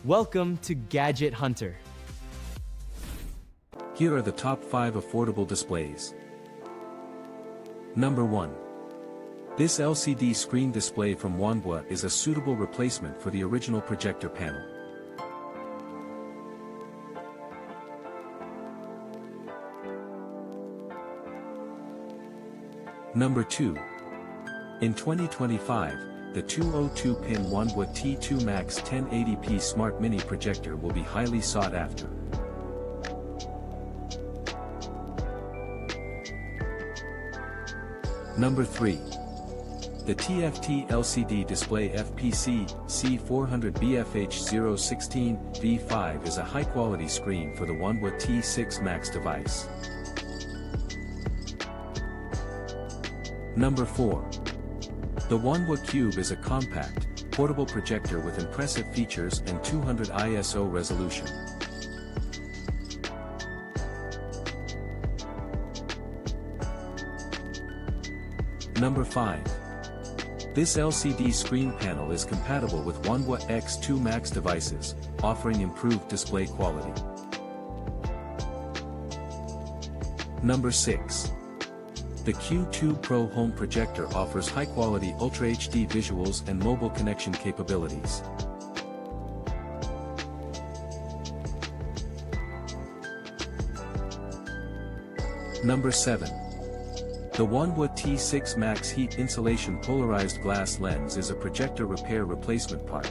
Welcome to Gadget Hunter. Here are the top 5 affordable displays. Number 1. This LCD screen display from Wanbo is a suitable replacement for the original projector panel. Number 2. In 2025, the 202-pin Wanbo T2 Max 1080p Smart Mini projector will be highly sought after. Number 3. The TFT LCD Display FPC C400BFH016V5 is a high-quality screen for the Wanbo T6 Max device. Number 4. The Wanbo Cube is a compact, portable projector with impressive features and 200 ISO resolution. Number 5. This LCD screen panel is compatible with Wanbo X2 Max devices, offering improved display quality. Number 6. The Q2 Pro Home Projector offers high-quality Ultra HD visuals and mobile connection capabilities. Number 7. The Wanbo T6 Max Heat Insulation Polarized Glass Lens is a projector repair replacement part.